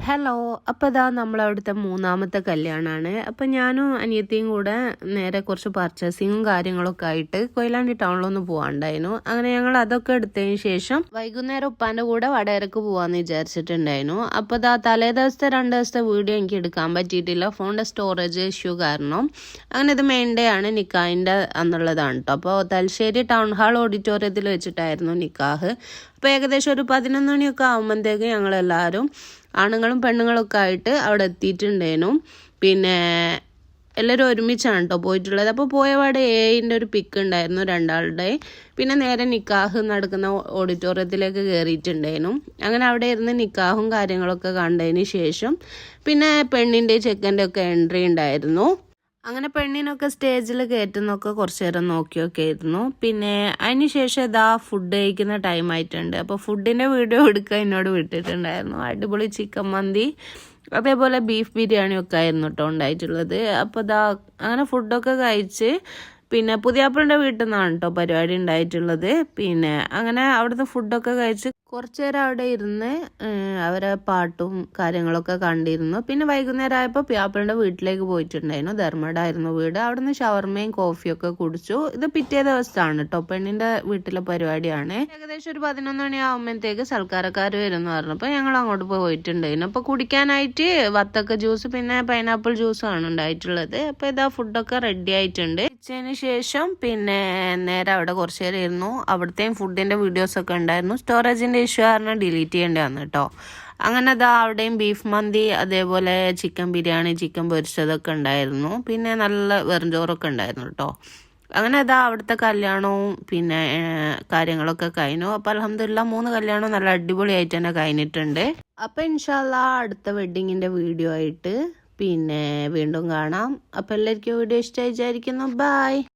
Hello. അപ്പോൾ ഇതാ നമ്മളവിടുത്തെ മൂന്നാമത്തെ കല്യാണമാണ്. അപ്പോൾ ഞാനും അനിയത്തിയും കൂടെ നേരെ കുറച്ച് പർച്ചേസിങ്ങും കാര്യങ്ങളൊക്കെ ആയിട്ട് കൊയിലാണ്ടി ടൗണിലൊന്ന് പോകാണ്ടായിരുന്നു. അങ്ങനെ ഞങ്ങൾ അതൊക്കെ എടുത്തതിന് ശേഷം വൈകുന്നേരം ഉപ്പാൻ്റെ കൂടെ വടകരക്ക് പോകാമെന്ന് വിചാരിച്ചിട്ടുണ്ടായിരുന്നു. അപ്പോൾ ഇതാ തലേ ദിവസത്തെ 2 ദിവസത്തെ വീഡിയോ എനിക്ക് എടുക്കാൻ പറ്റിയിട്ടില്ല, ഫോണിൻ്റെ സ്റ്റോറേജ് ഇഷ്യൂ കാരണം. അങ്ങനെ ഇത് മെയിൻ ഡേ ആണ്, നിക്കാഹിൻ്റെ എന്നുള്ളതാണ് കേട്ടോ. അപ്പോൾ തലശ്ശേരി ടൗൺ ഹാൾ ഓഡിറ്റോറിയത്തിൽ വെച്ചിട്ടായിരുന്നു നിക്കാഹ്. അപ്പോൾ ഏകദേശം ഒരു 11 മണിയൊക്കെ ആകുമ്പോഴത്തേക്ക് ഞങ്ങളെല്ലാവരും ആണുങ്ങളും പെണ്ണുങ്ങളൊക്കെ ആയിട്ട് അവിടെ എത്തിയിട്ടുണ്ടേനു. പിന്നെ എല്ലാവരും ഒരുമിച്ചാണ് കേട്ടോ പോയിട്ടുള്ളത്. അപ്പോൾ പോയപാടെ ഏഴിൻ്റെ ഒരു പിക്ക് ഉണ്ടായിരുന്നു 2ആളുടെ. പിന്നെ നേരെ നിക്കാഹ് നടക്കുന്ന ഓഡിറ്റോറിയത്തിലേക്ക് കയറിയിട്ടുണ്ടായിരുന്നു. അങ്ങനെ അവിടെ ഇരുന്ന് നിക്കാഹും കാര്യങ്ങളൊക്കെ കണ്ടതിന് ശേഷം പിന്നെ പെണ്ണിൻ്റെ ചെക്കൻ്റെ ഒക്കെ എൻട്രി ഉണ്ടായിരുന്നു. അങ്ങനെ പെണ്ണിനൊക്കെ സ്റ്റേജിൽ കയറ്റുന്നൊക്കെ കുറച്ച് നേരം നോക്കിയൊക്കെ ആയിരുന്നു. പിന്നെ അതിന് ശേഷം ഇതാ ഫുഡ് കഴിക്കുന്ന ടൈം ആയിട്ടുണ്ട്. അപ്പോൾ ഫുഡിൻ്റെ വീഡിയോ എടുക്കാൻ എന്നോട് വിട്ടിട്ടുണ്ടായിരുന്നു. അടിപൊളി ചിക്കൻ മന്തി അതേപോലെ ബീഫ് ബിരിയാണി ഒക്കെ ആയിരുന്നു കേട്ടോ ഉണ്ടായിട്ടുള്ളത്. അപ്പോൾ ഇതാ അങ്ങനെ ഫുഡൊക്കെ കഴിച്ച് പിന്നെ പുതിയാപ്പിളിൻ്റെ വീട്ടിൽ നിന്നാണ് കേട്ടോ പരിപാടി ഉണ്ടായിട്ടുള്ളത്. പിന്നെ അങ്ങനെ അവിടുത്തെ ഫുഡൊക്കെ കഴിച്ച് കുറച്ച് നേരം അവിടെ ഇരുന്ന് അവരെ പാട്ടും കാര്യങ്ങളൊക്കെ കണ്ടിരുന്നു. പിന്നെ വൈകുന്നേരം ആയപ്പോൾ പുതിയാപ്പിളിൻ്റെ വീട്ടിലേക്ക് പോയിട്ടുണ്ടായിരുന്നു. ധർമ്മടായിരുന്നു വീട്. അവിടെ നിന്ന് ഷവർമയും കോഫിയൊക്കെ കുടിച്ചു. ഇത് പിറ്റേ ദിവസമാണ് കേട്ടോ, പെണ്ണിൻ്റെ വീട്ടിലെ പരിപാടിയാണ്. ഏകദേശം ഒരു 11 മണിയാകുമ്പോഴത്തേക്ക് സൽക്കാരക്കാർ വരുമെന്ന് പറഞ്ഞപ്പോൾ ഞങ്ങൾ അങ്ങോട്ട് പോയിട്ടുണ്ടായിരുന്നു. അപ്പോൾ കുടിക്കാനായിട്ട് വത്തക്ക ജ്യൂസ് പിന്നെ പൈനാപ്പിൾ ജ്യൂസാണ് ഉണ്ടായിട്ടുള്ളത്. അപ്പോൾ ഇതാ ഫുഡൊക്കെ റെഡി ആയിട്ടുണ്ട്. ഉച്ചതിന് ശേഷം പിന്നെ നേരെ അവിടെ കുറച്ച് നേരം ഇരുന്നു. അവിടുത്തെയും ഫുഡിൻ്റെ വീഡിയോസൊക്കെ ഉണ്ടായിരുന്നു. സ്റ്റോറേജിൻ്റെ ഇഷ്യൂ കാരണം ഡിലീറ്റ് ചെയ്യേണ്ടി വന്നു കേട്ടോ. അങ്ങനെ അതാ അവിടെയും ബീഫ് മന്തി അതേപോലെ ചിക്കൻ ബിരിയാണി ചിക്കൻ പൊരിച്ചതൊക്കെ ഉണ്ടായിരുന്നു. പിന്നെ നല്ല വെറുംചോറൊക്കെ ഉണ്ടായിരുന്നു കേട്ടോ. അങ്ങനെ അതാ അവിടുത്തെ കല്യാണവും പിന്നെ കാര്യങ്ങളൊക്കെ കഴിഞ്ഞു. അപ്പോൾ അൽഹംദുലില്ലാ 3 കല്യാണവും നല്ല അടിപൊളിയായിട്ട് തന്നെ കഴിഞ്ഞിട്ടുണ്ട്. അപ്പോൾ ഇൻഷാ അല്ലാഹ് അടുത്ത വെഡ്ഡിങ്ങിൻ്റെ വീഡിയോ ആയിട്ട് പിന്നെ വീണ്ടും കാണാം. അപ്പോൾ എല്ലാവർക്കും വീഡിയോ ഇഷ്ടമായി വിചാരിക്കുന്നു. ബൈ.